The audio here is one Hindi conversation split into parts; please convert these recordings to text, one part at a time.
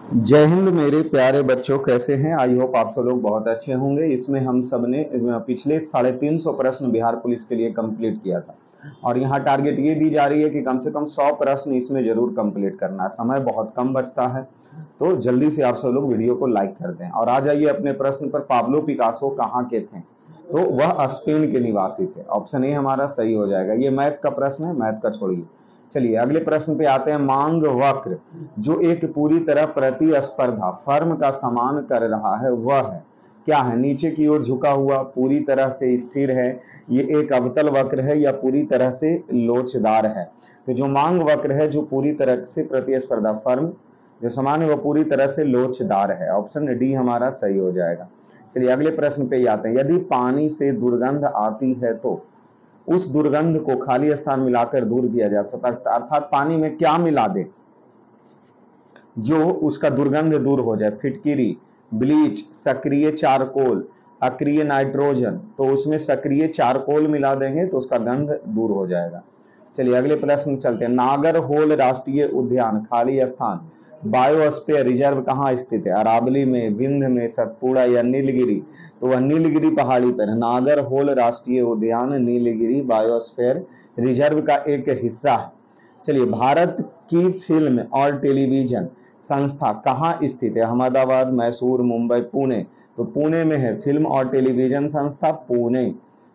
जय हिंद मेरे प्यारे बच्चों, कैसे हैं? आई होप आप सब लोग बहुत अच्छे होंगे। इसमें हम सब ने पिछले 350 प्रश्न बिहार पुलिस के लिए कंप्लीट किया था और यहाँ टारगेट ये दी जा रही है कि कम से कम 100 प्रश्न इसमें जरूर कंप्लीट करना है। समय बहुत कम बचता है तो जल्दी से आप सब लोग वीडियो को लाइक कर दें और आ जाइए अपने प्रश्न पर। पाब्लो पिकासो कहाँ के थे? तो वह स्पेन के निवासी थे। ऑप्शन ए हमारा सही हो जाएगा। ये मैथ का प्रश्न है, मैथ का छोड़िए। चलिए अगले प्रश्न पे आते हैं। मांग वक्र जो एक पूरी तरह प्रतिस्पर्धा फर्म का समान कर रहा है वह है क्या है? नीचे की ओर झुका हुआ, पूरी तरह से स्थिर है, ये एक अवतल वक्र है या पूरी तरह से लोचदार है? तो जो मांग वक्र है जो पूरी तरह से प्रतिस्पर्धा फर्म जो समान है वह पूरी तरह से लोचदार है। ऑप्शन डी हमारा सही हो जाएगा। चलिए अगले प्रश्न पे आते हैं। यदि पानी से दुर्गंध आती है तो उस दुर्गंध को खाली स्थान मिलाकर दूर किया जा सकता है। अर्थात पानी में क्या मिला दे जो उसका दुर्गंध दूर हो जाए? फिटकिरी, ब्लीच, सक्रिय चारकोल, अक्रिय नाइट्रोजन। तो उसमें सक्रिय चारकोल मिला देंगे तो उसका गंध दूर हो जाएगा। चलिए अगले प्रश्न चलते हैं। नागरहोल राष्ट्रीय उद्यान खाली स्थान बायोस्फीयर रिजर्व कहाँ स्थित है? अरावली में, विंध्य में, सतपुड़ा या नीलगिरी? तो वह नीलगिरी पहाड़ी पर है। नागरहोल राष्ट्रीय उद्यान नीलगिरी बायोस्फीयर रिजर्व का एक हिस्सा है। चलिए भारत की फिल्म और टेलीविजन संस्था कहाँ स्थित है? अहमदाबाद, मैसूर, मुंबई, पुणे? तो पुणे में है फिल्म और टेलीविजन संस्था, पुणे।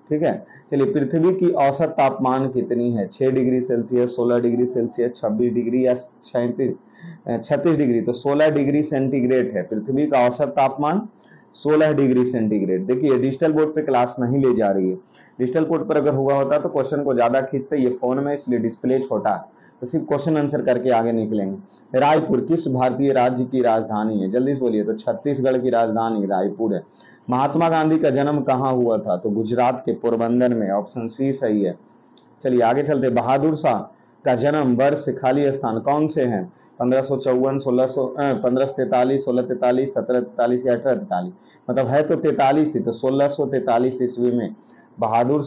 ठीक है। चलिए पृथ्वी की औसत तापमान कितनी है? 6 degree Celsius, 16 degree Celsius, 26 degree या 36 डिग्री? तो 16 डिग्री सेंटीग्रेड है पृथ्वी का औसत तापमान, 16 डिग्री सेंटीग्रेड। देखिए डिजिटल बोर्ड पे क्लास नहीं ले जा रही है। डिजिटल बोर्ड पर अगर हुआ होता तो क्वेश्चन को ज्यादा खींचते, ये फोन में इसलिए डिस्प्ले छोटा है तो सिर्फ क्वेश्चन आंसर करके आगे निकलेंगे। रायपुर किस भारतीय राज्य की राजधानी है? जल्दी से बोलिए। तो छत्तीसगढ़ की राजधानी रायपुर है। महात्मा गांधी का जन्म कहाँ हुआ था? तो गुजरात के पोरबंदर में। ऑप्शन सी सही है। चलिए आगे चलते। बहादुर शाह का जन्म वर्ष खाली स्थान कौन से हैं? 1554, 1543, 1643, 1743 या 1843? मतलब है तो 43 ही, तो 1643 ईस्वी में बहादुर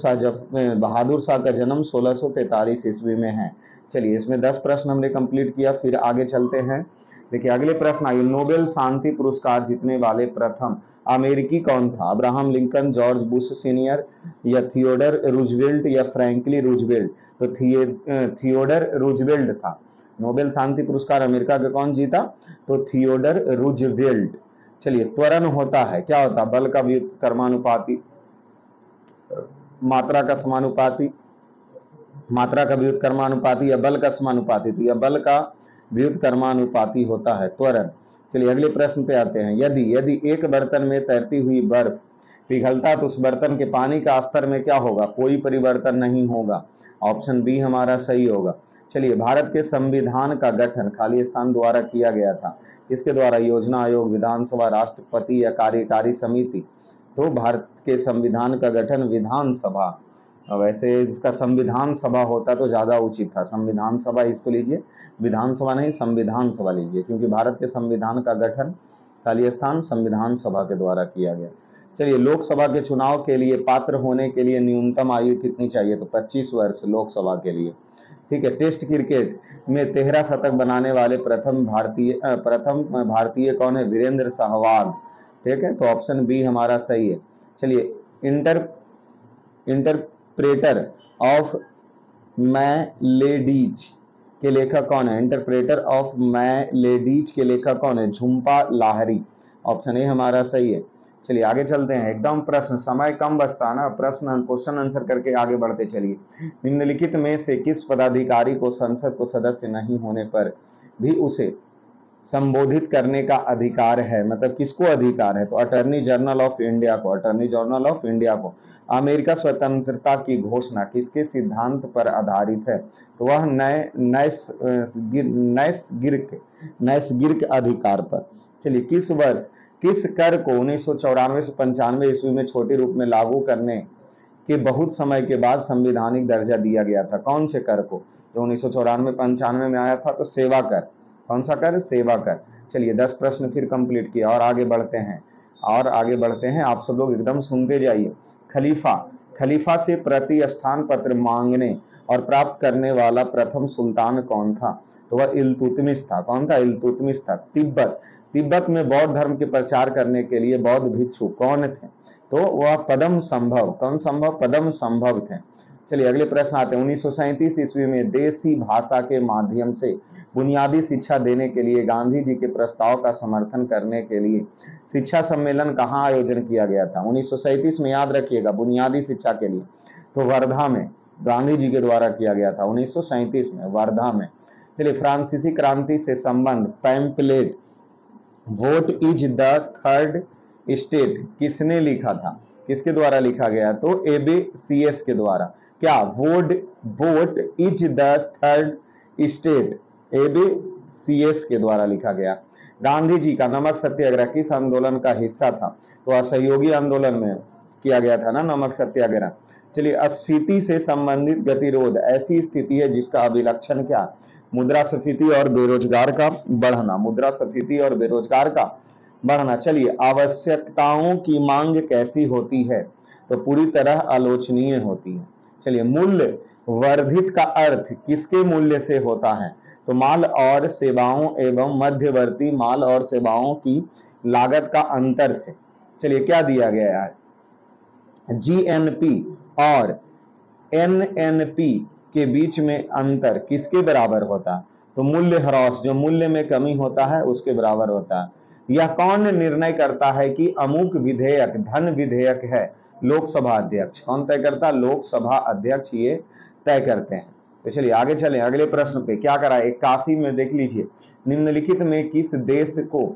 शाह का जन्म 1643 ईस्वी में है। चलिए इसमें 10 प्रश्न हमने कंप्लीट किया। फिर आगे चलते हैं। देखिए अगले प्रश्न आइए। नोबेल शांति पुरस्कार जीतने वाले प्रथम अमेरिकी कौन था? Abraham Lincoln, George Bush senior या थियोडर रूजवेल्ट या फ्रैंकलिन रूजवेल्ट? तो थियोडर रूजवेल्ट था। नोबेल शांति पुरस्कार अमेरिका का कौन जीता? तो थियोडर रूजवेल्ट। चलिए त्वरण होता है, क्या होता है? बल का व्युत्क्रमानुपाती, मात्रा का समानुपाती, मात्रा का व्युत्क्रमानुपाती या बल का समानुपाती? तो यह बल का व्युत्क्रमानुपाती होता है त्वरण। चलिए अगले प्रश्न पे आते हैं। यदि यदि एक बर्तन में तैरती हुई बर्फ पिघलता तो उस बर्तन के पानी का स्तर में क्या होगा? कोई परिवर्तन नहीं होगा। ऑप्शन बी हमारा सही होगा। चलिए भारत के संविधान का गठन खाली स्थान द्वारा किया गया था। किसके द्वारा? योजना आयोग, विधानसभा, राष्ट्रपति या कार्यकारी समिति? तो भारत के संविधान का गठन विधानसभा। वैसे इसका संविधान सभा होता तो ज्यादा उचित था। संविधान सभा इसको लीजिए, विधानसभा नहीं संविधान सभा लीजिए, क्योंकि भारत के संविधान का गठन खाली स्थान संविधान सभा के द्वारा किया गया। चलिए लोकसभा के चुनाव के लिए पात्र होने के लिए न्यूनतम आयु कितनी चाहिए? तो 25 वर्ष लोकसभा के लिए। ठीक है। टेस्ट क्रिकेट में 13 शतक बनाने वाले प्रथम भारतीय कौन है? वीरेंद्र सहवाग। ठीक है, तो ऑप्शन बी हमारा सही है। चलिए इंटरप्रेटर ऑफ मैलेडीज के लेखक कौन है? इंटरप्रेटर ऑफ मैलेडीज के लेखक कौन है? झुंपा लाहिरी। ऑप्शन ए हमारा सही है। चलिए आगे चलते हैं। एकदम प्रश्न, समय कम बचता है ना, प्रश्न क्वेश्चन आंसर करके आगे बढ़ते चलिए। निम्नलिखित में से किस पदाधिकारी को संसद को सदस्य नहीं होने पर भी उसे संबोधित करने का अधिकार है? मतलब किसको अधिकार है? तो अटॉर्नी जनरल ऑफ इंडिया को। अटॉर्नी जनरल ऑफ इंडिया को। अमेरिका स्वतंत्रता की घोषणा किसके सिद्धांत पर आधारित है? तो वह नैसर्गिक अधिकार पर। चलिए किस वर्ष किस कर को 1994 से 95 ईस्वी में छोटे रूप में लागू करने के बहुत समय के बाद संवैधानिक दर्जा दिया गया था? कौन से कर को? जो 1994-95 में आया था तो सेवा कर। कौन सा कर? सेवा कर। चलिए 10 प्रश्न फिर कंप्लीट किया और आगे बढ़ते हैं। आप सब लोग एकदम सुनते जाइए। खलीफा से प्रतिष्ठान पत्र मांगने और प्राप्त करने वाला प्रथम सुल्तान कौन था? तो वह इल्तुतमिश था। कौन था? इल्तुतमिश था। तिब्बत, तिब्बत में बौद्ध धर्म के प्रचार करने के लिए बौद्ध भिक्षु कौन थे? तो वह पद्म संभव। कौन संभव? पद्म संभव थे। चलिए अगले प्रश्न आते हैं। 1937 ईस्वी में देसी भाषा के माध्यम से बुनियादी शिक्षा देने के लिए गांधी जी के प्रस्ताव का समर्थन करने के लिए शिक्षा सम्मेलन कहाँ आयोजन किया गया था? 1937 में, याद रखिएगा, बुनियादी शिक्षा के लिए तो वर्धा में गांधी जी के द्वारा किया गया था 1937 में, वर्धा में। चलिए फ्रांसीसी क्रांति से संबंध pamphlet vote is the third state किसने लिखा था? किसके द्वारा लिखा गया? तो एबीसीएस के द्वारा। क्या? What is the third state ABCS के द्वारा लिखा गया। गांधी जी का नमक सत्याग्रह किस आंदोलन का हिस्सा था? तो असहयोगी आंदोलन में किया गया था ना नमक सत्याग्रह। चलिए स्फीति से संबंधित गतिरोध ऐसी स्थिति है जिसका अभिलक्षण क्या? मुद्रास्फीति और बेरोजगार का बढ़ना। मुद्रास्फीति और बेरोजगार का बढ़ना। चलिए आवश्यकताओं की मांग कैसी होती है? तो पूरी तरह आलोचनीय होती है। चलिए मूल्य वर्धित का अर्थ किसके मूल्य से होता है? तो माल और सेवाओं एवं मध्यवर्ती माल और सेवाओं की लागत का अंतर से। चलिए क्या दिया गया है? जीएनपी और एनएनपी के बीच में अंतर किसके बराबर होता है? तो मूल्य ह्रास, जो मूल्य में कमी होता है उसके बराबर होता है। यह कौन निर्णय करता है कि अमुक विधेयक धन विधेयक है? लोकसभा अध्यक्ष। कौन तय करता है? लोकसभा अध्यक्ष ये तय करते हैं। तो चलिए आगे चलें अगले प्रश्न पे। क्या करा? 81 में देख लीजिए, निम्नलिखित में किस देश को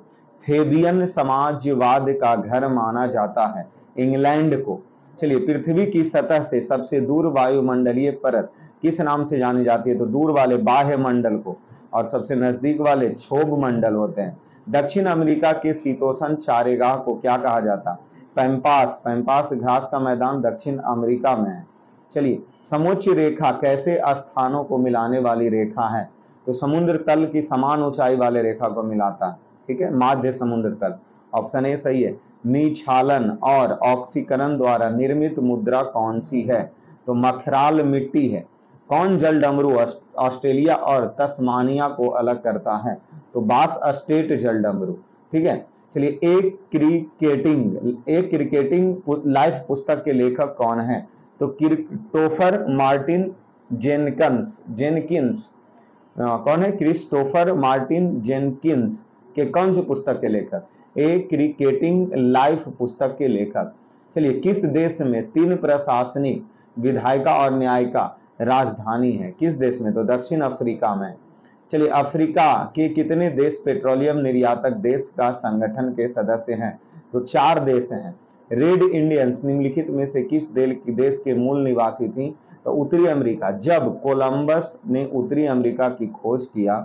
फेबियन समाजवाद का घर माना जाता है? इंग्लैंड को। चलिए पृथ्वी की सतह से सबसे दूर वायुमंडलीय परत किस नाम से जानी जाती है? तो दूर वाले बाह्य मंडल को, और सबसे नजदीक वाले क्षोभ मंडल होते हैं। दक्षिण अमेरिका के शीतोष्ण चारेगाह को क्या कहा जाता? पैम्पास। पैम्पास घास का मैदान दक्षिण अमेरिका में है। चलिए समोच्च रेखा कैसे स्थानों को मिलाने वाली रेखा है? तो समुद्र तल की समान ऊंचाई वाले रेखा को मिलाता है। ठीक है, माध्य समुद्र तल। ऑप्शन ए सही है। निछालन और ऑक्सीकरण द्वारा निर्मित मुद्रा कौन सी है? तो मखराल मिट्टी है। कौन जल डमरू ऑस्ट्रेलिया और तस्मानिया को अलग करता है? तो बास स्टेट जल डमरू। ठीक है। चलिए एक क्रिकेटिंग लाइफ पुस्तक के लेखक कौन है? तो क्रिस्टोफर मार्टिन जेनकिंस। कौन है? क्रिस्टोफर मार्टिन जेनकिंस के कौन सी पुस्तक के लेखक? ए क्रिकेटिंग लाइफ पुस्तक के लेखक। चलिए किस देश में 3 प्रशासनिक विधायिका और न्यायिका राजधानी है? किस देश में? तो दक्षिण अफ्रीका में। चलिए अफ्रीका के कितने देश पेट्रोलियम निर्यातक देश का संगठन के सदस्य हैं? तो 4 देश हैं। रेड इंडियंस निम्नलिखित में से किस देश के मूल निवासी थी? तो उत्तरी अमेरिका। जब कोलंबस ने उत्तरी अमेरिका की खोज किया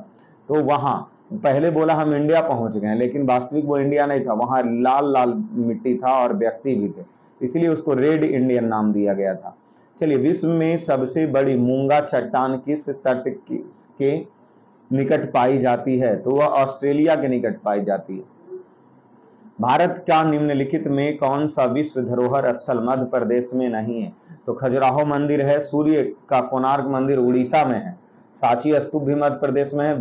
तो वहां पहले बोला हम इंडिया पहुंच गए, लेकिन वास्तविक वो इंडिया नहीं था, वहां लाल लाल मिट्टी था और व्यक्ति भी थे, इसलिए उसको रेड इंडियन नाम दिया गया था। चलिए विश्व में सबसे बड़ी मूंगा चट्टान किस तट के निकट पाई जाती है? तो वह ऑस्ट्रेलिया के निकट पाई जाती है। भारत का निम्नलिखित में कौन सा विश्व धरोहर स्थल मध्य प्रदेश में नहीं है? तो खजुराहो मंदिर है, सूर्य का कोणार्क मंदिर उड़ीसा में है, सांची स्तूप भी मध्य प्रदेश में है,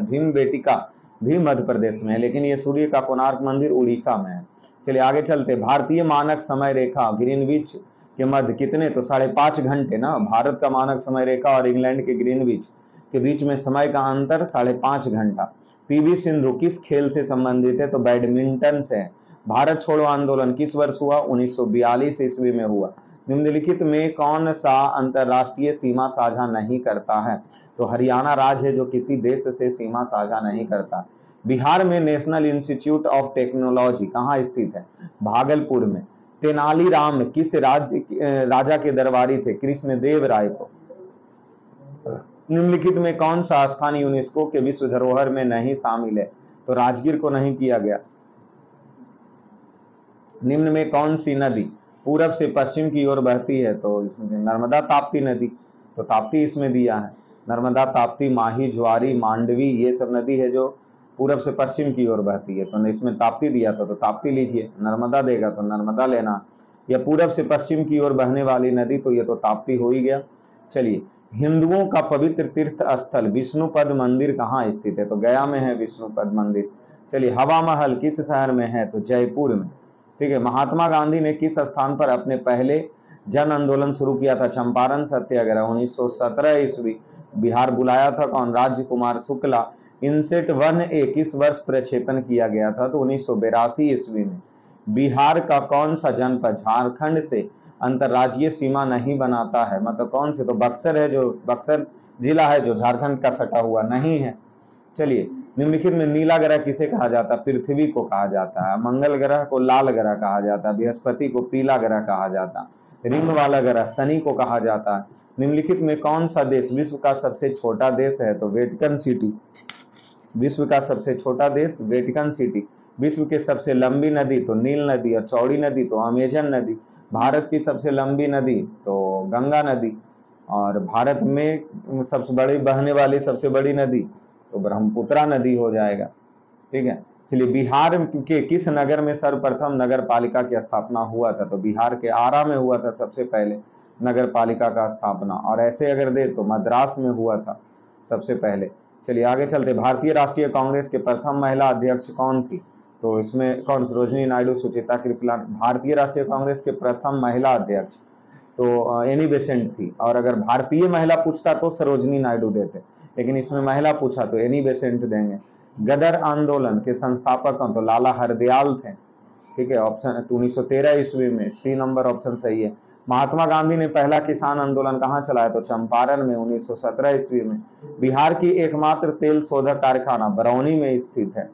भीम बेटिका भी मध्य प्रदेश में है, लेकिन ये सूर्य का कोणार्क मंदिर उड़ीसा में है। चलिए आगे चलते। भारतीय मानक समय रेखा ग्रीनविच के मध्य कितने? तो 5.5 घंटे ना। भारत का मानक समय रेखा और इंग्लैंड के ग्रीनविच के बीच में समय का अंतर 5.5 घंटा। पीवी सिंधु किस खेल से संबंधित है? तो बैडमिंटन से। भारत छोड़ो आंदोलन किस वर्ष हुआ? 1942 ईस्वी में हुआ। निम्नलिखित में कौन सा अंतरराष्ट्रीय सीमा साझा नहीं करता है? तो हरियाणा राज्य है जो किसी देश से सीमा साझा नहीं करता। बिहार में नेशनल इंस्टीट्यूट ऑफ टेक्नोलॉजी कहाँ स्थित है? भागलपुर में। तेनालीराम किस राजा के दरबारी थे? कृष्णदेव राय को। निम्नलिखित में कौन सा स्थान यूनेस्को के विश्व धरोहर में नहीं शामिल है? तो राजगीर को नहीं किया गया। निम्न में कौन सी नदी पूरब से पश्चिम की ओर बहती है? तो इसमें नर्मदा ताप्ती नदी, तो ताप्ती इसमें दिया है। नर्मदा ताप्ती माही ज्वारी मांडवी ये सब नदी है जो पूरब से पश्चिम की ओर बहती है, तो इसमें ताप्ती दिया था तो ताप्ती लीजिए। नर्मदा देगा तो नर्मदा लेना। या पूरब से पश्चिम की ओर बहने वाली नदी तो ये तो ताप्ती हो ही गया। चलिए हिंदुओं का पवित्र तीर्थ स्थल विष्णुपद मंदिर कहाँ स्थित है? तो गया में है विष्णुपद मंदिर। चलिए, हवा महल किस शहर में है? तो जयपुर में। ठीक है। महात्मा गांधी ने किस स्थान पर अपने पहले जन आंदोलन शुरू किया था? चंपारण सत्याग्रह 1917 ईस्वी। बिहार बुलाया था कौन? राजकुमार शुक्ला। इनसेट 1A किस वर्ष प्रक्षेपण किया गया था? तो 1982 ईस्वी में। बिहार का कौन सा जनपद झारखंड से अंतर्राज्यीय सीमा नहीं बनाता है? मतलब कौन से? तो बक्सर है, जो बक्सर जिला है जो झारखंड का सटा हुआ नहीं है। चलिए, निम्नलिखित में नीला ग्रह किसे कहा जाता है? पृथ्वी को कहा जाता है। मंगल ग्रह को लाल ग्रह कहा जाता है। बृहस्पति को पीला ग्रह कहा जाता है। रिंग वाला ग्रह शनि को कहा जाता है। निम्नलिखित में कौन सा देश विश्व का सबसे छोटा देश है? तो वेटिकन सिटी। विश्व का सबसे छोटा देश वेटिकन सिटी। विश्व की सबसे लंबी नदी तो नील नदी, और चौड़ी नदी तो अमेजन नदी। भारत की सबसे लंबी नदी तो गंगा नदी, और भारत में सबसे बड़ी बहने वाली सबसे बड़ी नदी तो ब्रह्मपुत्रा नदी हो जाएगा। ठीक है। चलिए, बिहार के किस नगर में सर्वप्रथम नगर पालिका की स्थापना हुआ था? तो बिहार के आरा में हुआ था सबसे पहले नगर पालिका का स्थापना। और ऐसे अगर दे तो मद्रास में हुआ था सबसे पहले। चलिए आगे चलते। भारतीय राष्ट्रीय कांग्रेस के प्रथम महिला अध्यक्ष कौन थी? तो इसमें कौन? सरोजिनी नायडू, सुचिता कृपलानी। भारतीय राष्ट्रीय कांग्रेस के प्रथम महिला अध्यक्ष तो एनी बेसेंट थी। और अगर भारतीय महिला पूछता तो सरोजिनी नायडू देते, लेकिन इसमें महिला पूछा तो एनी बेसेंट देंगे। गदर आंदोलन के संस्थापक कौन? तो लाला हरदयाल थे। ठीक है। ऑप्शन 1913 ईस्वी में, सी नंबर ऑप्शन सही है। महात्मा गांधी ने पहला किसान आंदोलन कहाँ चलाया? तो चंपारण में 1917 ईस्वी में। बिहार की एकमात्र तेल शोधक कारखाना बरौनी में स्थित है।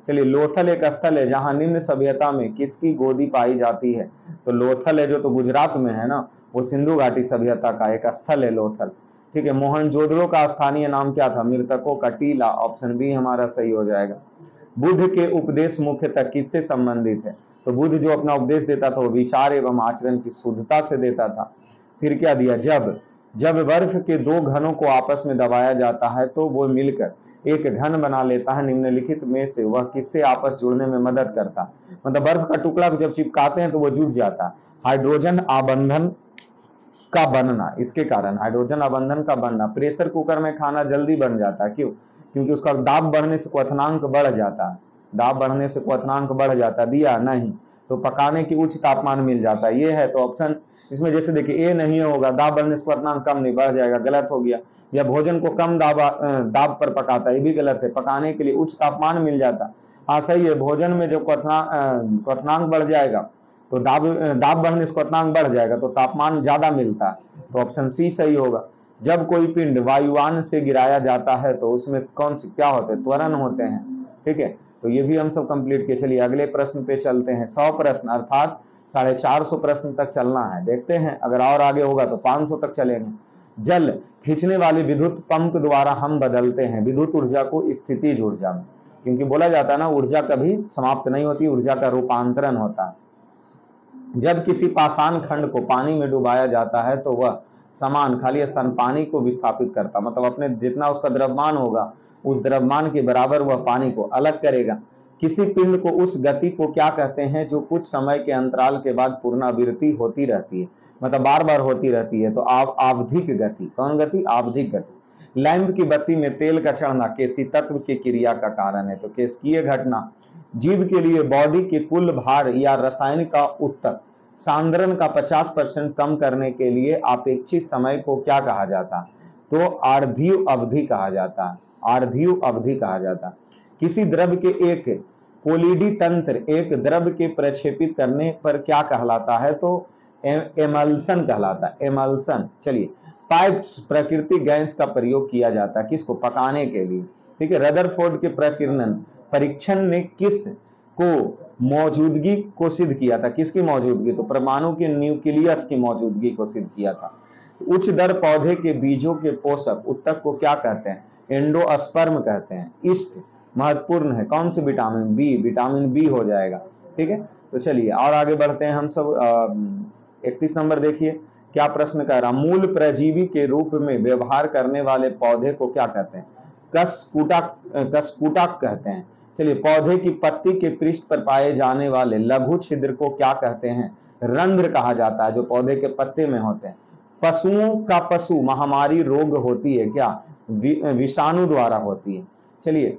चलिए, लोथल एक स्थल है जहां निम्न सभ्यता में किसकी गोदी पाई जाती है? तो लोथल है जो तो गुजरात में है ना, वो सिंधु घाटी सभ्यता का एक स्थल है लोथल। ठीक है। मोहनजोदड़ो का स्थानीय नाम क्या था? मृतकों का टीला। ऑप्शन बी हमारा सही हो जाएगा। बुद्ध के उपदेश मुख्यतः किससे संबंधित है? तो बुद्ध जो अपना उपदेश देता था वो विचार एवं आचरण की शुद्धता से देता था। फिर क्या दिया? जब बर्फ के दो घनों को आपस में दबाया जाता है तो वो मिलकर एक घन बना लेता है। निम्नलिखित में से वह किससे आपस जुड़ने में मदद करता है? मतलब बर्फ का टुकड़ा को जब चिपकाते हैं तो वो जुड़ जाता है। हाइड्रोजन आबंधन का बनना, इसके कारण हाइड्रोजन आबंधन का बनना। प्रेशर कुकर में खाना जल्दी बन जाता है, क्यों? क्योंकि उसका दाब बढ़ने से क्वथनांक बढ़ जाता है। दाब बढ़ने से क्वथनांक बढ़ जाता है। दिया नहीं तो पकाने की उच्च तापमान मिल जाता है, ये है। तो ऑप्शन इसमें जैसे देखिए ए नहीं होगा, दाब बढ़ने से क्वथनांक कम नहीं, बढ़ जाएगा, गलत हो गया। या भोजन को कम दाब पर पकाता है, ये भी गलत है। पकाने के लिए उच्च तापमान मिल जाता। हाँ सही है, भोजन में जो क्वथनांक बढ़ जाएगा तो दाब बढ़ने से क्वथनांक बढ़ जाएगा तो तापमान ज्यादा मिलता है। तो ऑप्शन सी सही होगा। जब कोई पिंड वायुयान से गिराया जाता है तो उसमें कौन से क्या होते हैं? त्वरण होते हैं। ठीक है। तो ये भी हम सब कंप्लीट किए। चलिए अगले प्रश्न पे चलते हैं। 100 प्रश्न अर्थात 450 प्रश्न तक चलना है। देखते हैं अगर और आगे होगा तो 500 तक चलेंगे। जल खींचने वाली विद्युत पंप द्वारा हम बदलते हैं विद्युत ऊर्जा को स्थितिज ऊर्जा में, क्योंकि बोला जाता है ना ऊर्जा कभी समाप्त नहीं होती, ऊर्जा का रूपांतरण होता है। जब किसी पाषाण खंड को पानी में डुबाया जाता है तो वह समान खाली स्थान पानी को विस्थापित करता, मतलब अपने जितना उसका द्रव्यमान होगा उस द्रव्यमान के बराबर वह पानी को अलग करेगा। किसी पिंड को उस गति को क्या कहते हैं जो कुछ समय के अंतराल के बाद पुनरावृत्ति होती रहती है, मतलब बार बार होती रहती है? तो आवधिक गति। कौन गति? आवधिक गति। लैंप की बत्ती में तेल का चढ़ना केसी तत्व की क्रिया का कारण है, तो केशिकीय घटना। जीव के लिए बॉडी के कुल भार या रसायन का उत्तर सांद्रण का 50% कम करने के लिए अपेक्षित समय को क्या कहा जाता? तो आर्धीव अवधि कहा जाता है। आर्धीव अवधि कहा जाता है। किसी द्रव के एक कोलिडी तंत्र एक द्रव के प्रक्षेपित करने पर क्या कहलाता है? तो एमल्सन कहलाता है। एमल्सन। चलिए, पाइप्स प्राकृतिक गैस का प्रयोग किया जाता है किसको? पकाने के लिए। ठीक है। रदरफोर्ड के प्रकीर्णन परीक्षण ने किस को मौजूदगी को सिद्ध किया था? किसकी मौजूदगी? तो परमाणु के न्यूक्लियस की मौजूदगी को सिद्ध किया था। उच्च दर पौधे के बीजों के पोषक उत्तक को क्या कहते हैं? एंडोस्पर्म कहते हैं। ईस्ट महत्वपूर्ण है, कौन सी? Vitamin B. विटामिन बी हो जाएगा। ठीक है। तो चलिए और आगे बढ़ते हैं हम सब। 31 नंबर देखिए क्या प्रश्न कह रहा। मूल परजीवी के रूप में व्यवहार करने वाले पौधे को क्या कहते हैं? कसकूटा कहते हैं। चलिए, पौधे की पत्ती के पृष्ठ पर पाए जाने वाले लघु छिद्र को क्या कहते हैं? रंध्र कहा जाता है, जो पौधे के पत्ते में होते हैं। पशुओं का पशु महामारी रोग होती है क्या? विषाणु द्वारा होती है। चलिए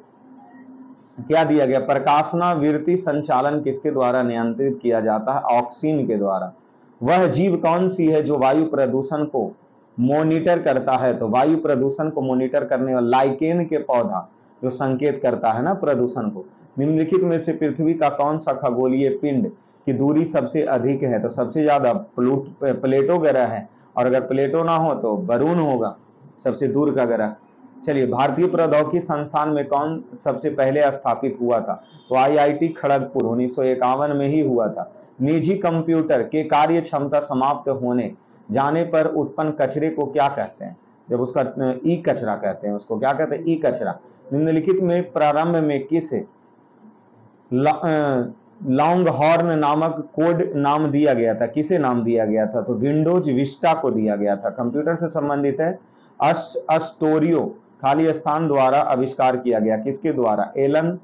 क्या दिया गया? प्रकाशनावृत्ति संचालन किसके द्वारा नियंत्रित किया जाता है? ऑक्सीन के द्वारा। वह जीव कौन सी है जो वायु प्रदूषण को मॉनिटर करता है? तो वायु प्रदूषण को मॉनिटर करने वाला लाइकेन के पौधा जो संकेत करता है ना प्रदूषण को। निम्नलिखित में से पृथ्वी का कौन सा खगोलीय पिंड की दूरी सबसे अधिक है? तो सबसे ज्यादा प्लेटो ग्रह है, और अगर प्लेटो ना हो तो वरुण होगा सबसे दूर का ग्रह। चलिए भारतीय प्रौद्योगिकी संस्थान में कौन सबसे पहले स्थापित हुआ था? तो आईआईटी खड़गपुर 1951 में ही हुआ था। निजी कंप्यूटर के कार्य क्षमता समाप्त होने जाने पर उत्पन्न कचरे को क्या कहते हैं? जब उसका ई कचरा कहते हैं, उसको क्या कहते हैं? ई कचरा। निम्नलिखित में प्रारंभ में किस लॉन्ग हॉर्न नामक कोड नाम दिया गया था? किसे नाम दिया गया था? तो विंडोज विस्टा को दिया गया था। कंप्यूटर से संबंधित है। अस्टोरियो खाली स्थान द्वारा आविष्कार किया गया, किसके द्वारा? एलन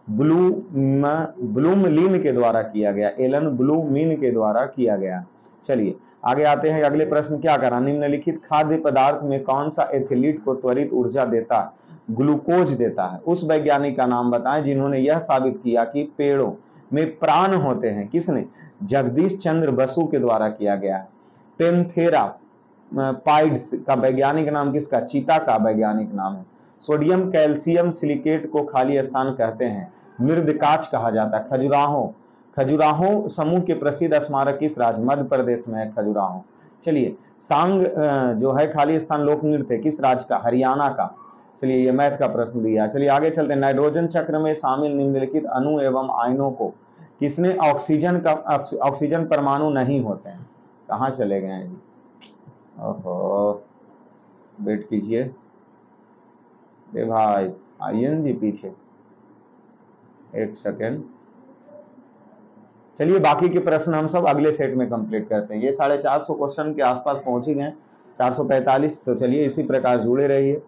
ब्लूमलिन के द्वारा किया गया। एलन ब्लूमिन के द्वारा किया गया। चलिए आगे आते हैं। अगले प्रश्न क्या करा? निम्नलिखित खाद्य पदार्थ में कौन सा एथलीट को त्वरित ऊर्जा देता है? ग्लूकोज देता है। उस वैज्ञानिक का नाम बताएं जिन्होंने यह साबित किया कि पेड़ों में प्राण होते हैं। किसने? जगदीश चंद्र बसु के द्वारा किया गया है। पेंथेरा पाइड्स का वैज्ञानिक नाम किसका? चीता का वैज्ञानिक नाम है। सोडियम कैल्शियम सिलिकेट को खाली स्थान कहते हैं। मृदकाच कहा जाता है। खजुराहो समूह के प्रसिद्ध स्मारक किस राज्य? मध्य प्रदेश में है खजुराहो। चलिए सांग जो है खाली स्थान लोक नृत्य किस राज्य का? हरियाणा का। चलिए ये मैथ का प्रश्न दिया। चलिए आगे चलते हैं। नाइट्रोजन चक्र में शामिल निम्नलिखित अणु एवं आयनों को किसने ऑक्सीजन परमाणु नहीं होते हैं? कहाँ चले गए हैं जी? ओहो वेट कीजिए। अरे भाई आइए जी पीछे, एक सेकेंड। चलिए बाकी के प्रश्न हम सब अगले सेट में कंप्लीट करते हैं। ये 450 क्वेश्चन के आसपास पहुंच ही गए, 445। तो चलिए इसी प्रकार जुड़े रहिए।